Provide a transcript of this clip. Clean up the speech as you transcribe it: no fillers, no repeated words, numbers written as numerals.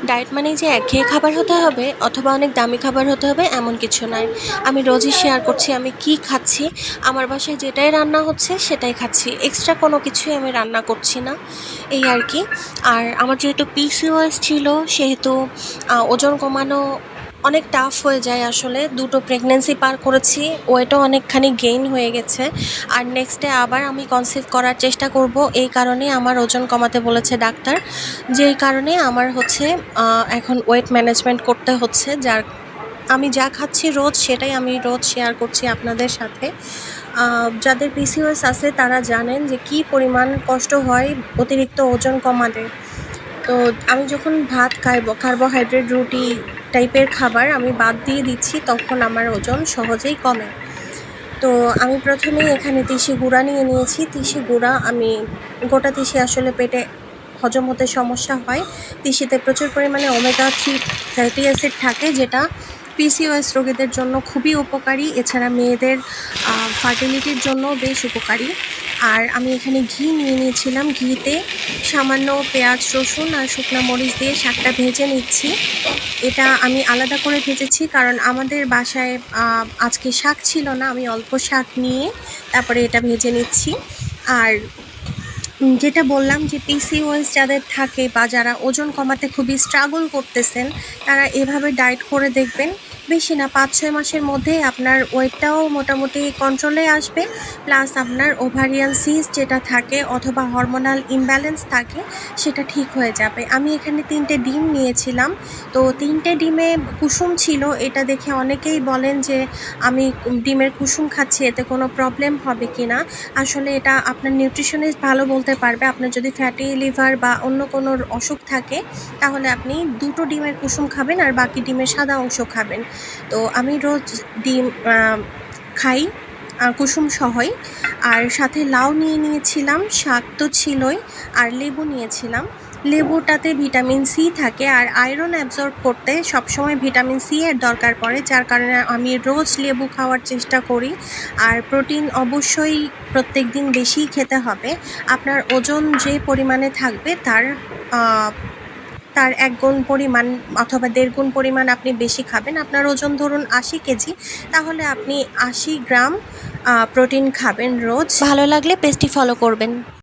Diet মানেই যে একঘেয়ে খাবার হতে হবে অথবা অনেক দামি খাবার হতে হবে এমন কিছু নয়। আমি রোজই শেয়ার করছি আমি কি খাচ্ছি। আমার বাসায় যেটাই রান্না হচ্ছে সেটাই খাচ্ছি। এক্সট্রা কোনো কিছুই আমি রান্না করছি না। এই আর কি। আর আমার যেহেতু পিসিওএস ছিল সেহেতু ওজন কমানো অনেক টাফ হয়ে যায় আসলে। ২ টো প্রেগন্যান্সি পার করেছি। ওয়েটও অনেকখানি গেইন হয়ে গেছে। আর নেক্সট ডে আবার আমি কনসিভ করার চেষ্টা করব। এই কারণেই আমার ওজন কমাতে বলেছে ডাক্তার। যেই কারণে আমার হচ্ছে এখন ওয়েট ম্যানেজমেন্ট করতে হচ্ছে। আমি যা খাচ্ছি রোজ সেটাই আমি রোজ শেয়ার করছি আপনাদের সাথে। যাদের পিসিওএস আছে তারা জানেন যে কী পরিমাণ কষ্ট হয় অতিরিক্ত ওজন কমাতে। তো আমি যখন ভাত কার্বোহাইড্রেট রুটি টাইপের খাবার আমি বাদ দিয়ে দিচ্ছি তখন আমার ওজন সহজেই কমে। তো আমি প্রথমেই এখানে তিসি গুঁড়া নিয়ে নিয়েছি। তিসি গুঁড়া আমি গোটা তিসি আসলে পেটে হজম হতে সমস্যা হয়। তিসিতে প্রচুর পরিমাণে ওমেগা 3 ফ্যাটি অ্যাসিড থাকে যেটা পিসিওএস রোগীদের জন্য খুবই উপকারী। এছাড়া মেয়েদের ফার্টিলিটির জন্যও বেশ উপকারী। আর আমি এখানে ঘি নিয়ে নিয়েছিলাম। ঘিতে সামান্য পেঁয়াজ, রসুন আর শুকনা মরিচ দিয়ে শাকটা ভেজে নিচ্ছি। এটা আমি আলাদা করে ভেজেছি কারণ আমাদের বাসায় আজকে শাক ছিল না। আমি অল্প শাক নিয়ে তারপরে এটা ভেজে নিচ্ছি। আর যেটা বললাম যে পিসিওএস যাদের থাকে বা যারা ওজন কমাতে খুবই স্ট্রাগল করতেছেন তারা এভাবে ডায়েট করে দেখবেন। বেশি না ৫-৬ মাসের মধ্যেই আপনার ওয়েটটাও মোটামুটি কন্ট্রোলে আসবে। প্লাস আপনার ওভারিয়ান সিস্ট যেটা থাকে অথবা হরমোনাল ইমব্যালেন্স থাকে সেটা ঠিক হয়ে যাবে। আমি এখানে ৩টে ডিম নিয়েছিলাম। তো ৩টে ডিমে কুসুম ছিল। এটা দেখে অনেকেই বলেন যে আমি ডিমের কুসুম খাচ্ছি এতে কোনো প্রবলেম হবে কি না। আসলে এটা আপনার নিউট্রিশনিস্ট ভালো বলতে পারবে। আপনার যদি ফ্যাটি লিভার বা অন্য কোনো অসুখ থাকে তাহলে আপনি ২টো ডিমের কুসুম খাবেন আর বাকি ডিমের সাদা অংশ খাবেন। তো আমি রোজ ডিম খাই কুসুম সহই। আর সাথে লাউ নিয়ে নিয়েছিলাম, শাক তো ছিলই, আর লেবু নিয়েছিলাম। লেবুটাতে ভিটামিন সি থাকে আর আয়রন অ্যাবজর্ব করতে সবসময় ভিটামিন সি এর দরকার পড়ে, যার কারণে আমি রোজ লেবু খাওয়ার চেষ্টা করি। আর প্রোটিন অবশ্যই প্রত্যেক দিন বেশিই খেতে হবে। আপনার ওজন যে পরিমাণে থাকবে তার ১ গুণ পরিমাণ অথবা ১.৫ গুণ পরিমাণ আপনি বেশি খাবেন। আপনার ওজন ধরুন ৮০ কেজি, তাহলে আপনি ৮০ গ্রাম প্রোটিন খাবেন রোজ। ভালো লাগলে পেজটি ফলো করবেন।